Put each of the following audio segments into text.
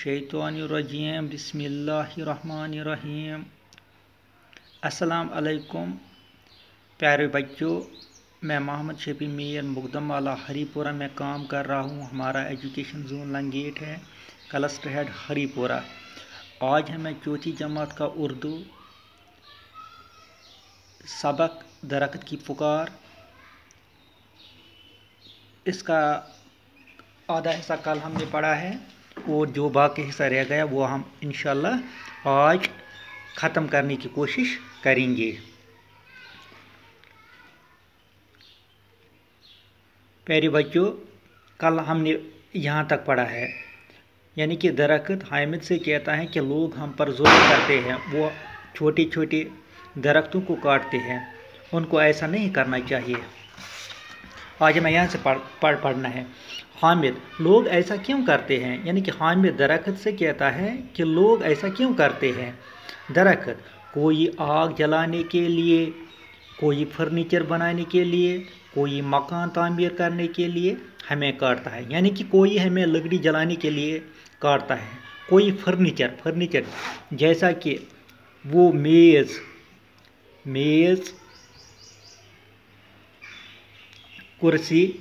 मिनश्शैतानिर्रजीम बिस्मिल्लाहिर्रहमानिर्रहीम। अस्सलाम अलैकुम प्यारे बच्चों, मैं मोहम्मद शफी मीर मुकदम वाला हरीपुरा में काम कर रहा हूँ। हमारा एजुकेशन जोन लंगेट है, क्लस्टर हेड हरीपुरा। आज हमें चौथी जमात का उर्दू सबक दरख्त की पुकार, इसका आधा हिस्सा कल हमने पढ़ा है और जो बाकी हिस्सा रह गया वो हम इंशाल्लाह आज ख़त्म करने की कोशिश करेंगे। प्यारे बच्चों, कल हमने यहाँ तक पढ़ा है, यानी कि दरख्त हामिद से कहता है कि लोग हम पर जुल्म करते हैं, वो छोटे छोटे दरख्तों को काटते हैं, उनको ऐसा नहीं करना चाहिए। आज हमें यहाँ से पढ़ना है। हामिद, लोग ऐसा क्यों करते हैं, यानी कि हामिद दरख्त से कहता है कि लोग ऐसा क्यों करते हैं। दरख्त कोई आग जलाने के लिए, कोई फर्नीचर बनाने के लिए, कोई मकान तामीर करने के लिए हमें काटता है, यानी कि कोई हमें लकड़ी जलाने के लिए काटता है। कोई फर्नीचर जैसा कि वो मेज़ कुर्सी,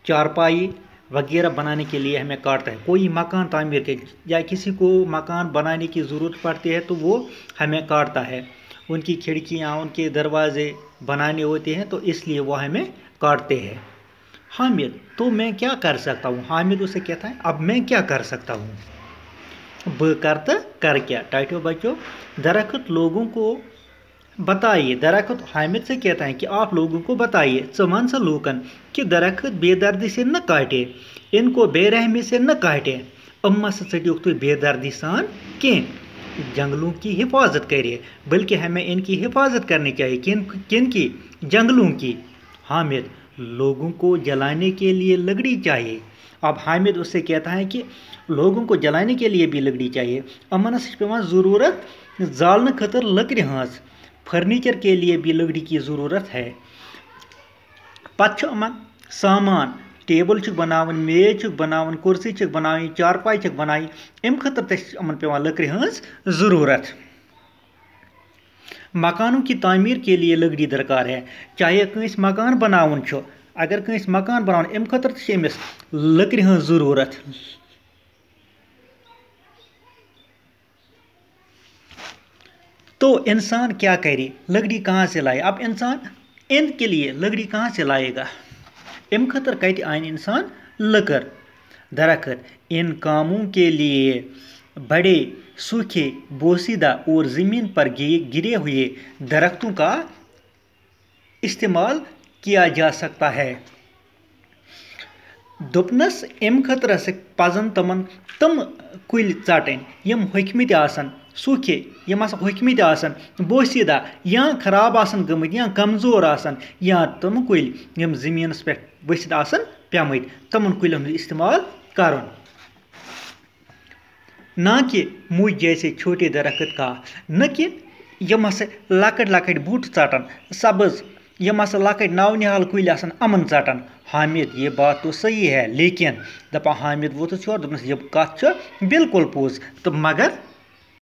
चारपाई वगैरह बनाने के लिए हमें काटता है। कोई मकान तामीर के या किसी को मकान बनाने की ज़रूरत पड़ती है तो वो हमें काटता है। उनकी खिड़कियाँ, उनके दरवाजे बनाने होते हैं तो इसलिए वो हमें काटते हैं। हामिद, तो मैं क्या कर सकता हूँ। हामिद उसे कहता है अब मैं क्या कर सकता हूँ। ब करता कर क्या। टाइटो बच्चों, दरख्त लोगों को बताइए। दरख्त हामिद से कहता है कि आप लोगों को बताइए चमन से लूकन कि दरख्त बेदर्दी से न काटे, इनको बेरहमी से न काटे। अम्मा से चटियोक तो बेदर्दी सान कि जंगलों की हिफाजत करिए, बल्कि हमें इनकी हिफाजत करनी चाहिए। किन की? जंगलों की। हामिद, लोगों को जलाने के लिए लकड़ी चाहिए। अब हामिद उससे कहता है कि लोगों को जलाने के लिए भी लकड़ी चाहिए। अमन ज़रूरत जालन खतर लकड़ी हाँस, फर्नीचर के लिए भी लकड़ी की ज़रूरत है। पत अमन सामान टेबल बनावन, मेज बनावन, कुर्सी बनाई, चारपाई बनाई, अम खतर अमन पे लकड़ी हज ज़रूरत। मकानों की तामीर के लिए लकड़ी दरकार है, चाहे कंस मकान बनावन छो, अगर कंस मकान बनावन अम खतर अमिस लकड़ी हज ज़रूरत। तो इंसान क्या करे, लकड़ी कहाँ से लाए। अब इंसान इनके लिए लकड़ी कहाँ से लाएगा। अम खतर कत आन इंसान लकर। दरख्त इन कामों के लिए बड़े सूखे, बोसीदा और ज़मीन पर गिरे हुए दरख्तों का इस्तेमाल किया जा सकता है। दोपनस अम खतर पजन तम कुल षटन यम हकमत आसन, सूखे यम हकमत आसन, बोसीदा या खराब आसन गमत या कमज़ोर आसन, या तम कुल यम ज़मीनस पे वसित आसन पेमत, तमन कुलन इस्तेमाल करन, ना कि मुझ जैसे छोटे दरख्त का, न कि यम लकट लकट बूट षटन, सब्ज यम लकट नव निहाल कुल आसन अमन षटन। हामिद, ये बात तो सही है, लेकिन दपा हामिद वो तो छोड़ ये कत बिल्कुल पोज, तो मगर